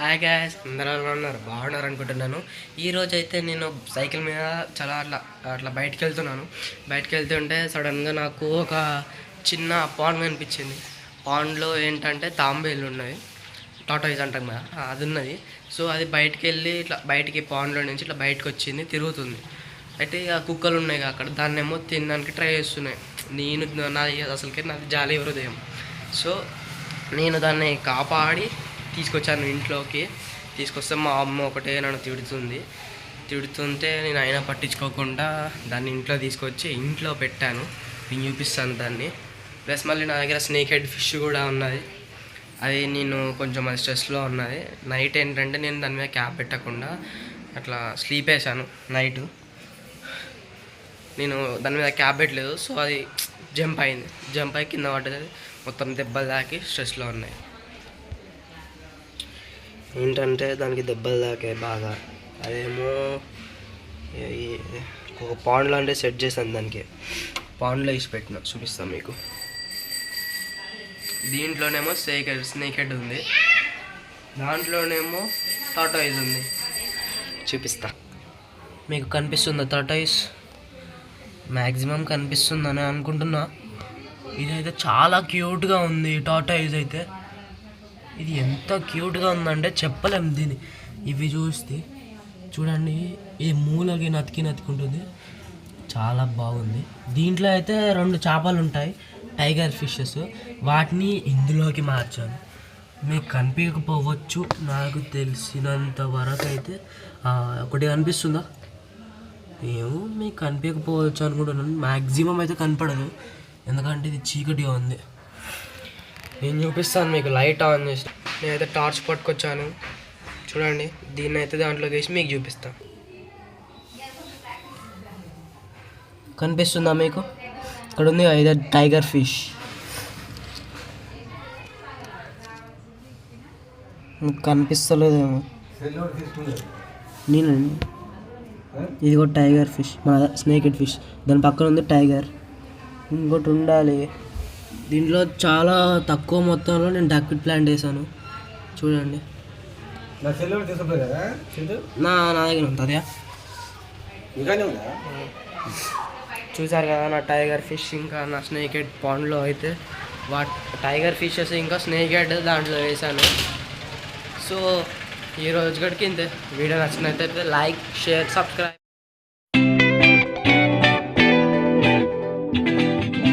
Hi gas, అందరూ ఎలా ఉన్నారు? బాగున్నారు అనుకుంటున్నాను. ఈరోజు అయితే నేను సైకిల్ మీద చాలా అట్లా బయటికి వెళ్తున్నాను. బయటికి వెళ్తుంటే సడన్గా నాకు ఒక చిన్న పాండ్ కనిపించింది. పాండ్లో ఏంటంటే తాంబేలు ఉన్నాయి, టాటాయిస్ అంటాం కదా, అది ఉన్నది. సో అది బయటికి వెళ్ళి ఇట్లా బయటికి పాండ్లో నుంచి ఇట్లా బయటకు వచ్చింది, తిరుగుతుంది. అయితే ఇక కుక్కలు ఉన్నాయి అక్కడ, దాన్ని ఏమో తినడానికి ట్రై చేస్తున్నాయి. నాది జాలి హృదయం. సో నేను దాన్ని కాపాడి తీసుకొచ్చాను ఇంట్లోకి. తీసుకొస్తే మా అమ్మ ఒకటే నన్ను తిడుతుంటే నేను అయినా పట్టించుకోకుండా దాన్ని ఇంట్లో తీసుకొచ్చి ఇంట్లో పెట్టాను. నేను చూపిస్తాను దాన్ని. ప్లస్ మళ్ళీ నా దగ్గర స్నేక్ హెడ్ ఫిష్ కూడా ఉన్నది. అది నేను కొంచెం అది స్ట్రెస్లో ఉన్నది. నైట్ ఏంటంటే నేను దాని మీద క్యాప్ పెట్టకుండా అట్లా స్లీప్ వేసాను నైటు. నేను దాని మీద క్యాప్ పెట్టలేదు, సో అది జంప్ అయి కింద పడ్డది. మొత్తం దెబ్బలు తాకి స్ట్రెస్లో ఉన్నాయి. ఏంటంటే దానికి దెబ్బలు తాకే బాగా. అదేమో ఒక పాండ్ లాంటి సెట్ చేశాను, దానికి పాండ్లో వేసి పెట్టిన, చూపిస్తాను మీకు. దీంట్లోనేమో స్నేక్ హెడ్ ఉంది, దాంట్లోనేమో టాటాయిస్ ఉంది. చూపిస్తా మీకు. కనిపిస్తుందా టాటాయిస్? మ్యాక్సిమం కనిపిస్తుందని అనుకుంటున్నా. ఇదైతే చాలా క్యూట్గా ఉంది టాటాయిస్ అయితే. ఇది ఎంత క్యూట్గా ఉందంటే చెప్పలేం దీన్ని. ఇవి చూస్తే చూడండి, ఈ మూలకి నతికుంటుంది, చాలా బాగుంది. దీంట్లో అయితే 2 చేపలు ఉంటాయి, టైగర్ ఫిషెస్. వాటిని ఇందులోకి మార్చాను. మీకు కనిపించకపోవచ్చు, నాకు తెలిసినంత వరకు అయితే ఒకటి కనిపిస్తుందా ఏమో, మీకు కనిపించకపోవచ్చు అనుకుంటున్నాను. మ్యాక్సిమం అయితే కనపడదు, ఎందుకంటే ఇది చీకటిగా ఉంది. నేను చూపిస్తాను మీకు. లైట్ ఆన్ చేసి నేనైతే టార్చ్ పట్టుకొచ్చాను, చూడండి. దీన్ని అయితే దాంట్లో వేసి మీకు చూపిస్తాను. కనిపిస్తుందా మీకు? ఇక్కడ ఉంది ఇదే టైగర్ ఫిష్. కనిపిస్తలేదేమో. నేనండి, ఇది కూడా టైగర్ ఫిష్, మన స్నేక్ హెడ్ ఫిష్. దాని పక్కన ఉంది టైగర్. ఇంకోటి ఉండాలి. దీంట్లో చాలా తక్కువ మొత్తంలో నేను డక్విడ్ ప్లాంట్ వేసాను, చూడండి. నా దగ్గర ఉంటుంది. చూసారు కదా నా టైగర్ ఫిష్ ఇంకా నా స్నేక్ హెడ్ పాండ్లో అయితే. టైగర్ ఫిషెస్ ఇంకా స్నేక్ హెడ్ దాంట్లో వేసాను. సో ఈ రోజు గడికి ఇంతే. వీడియో నచ్చినట్లయితే లైక్, షేర్, సబ్స్క్రైబ్.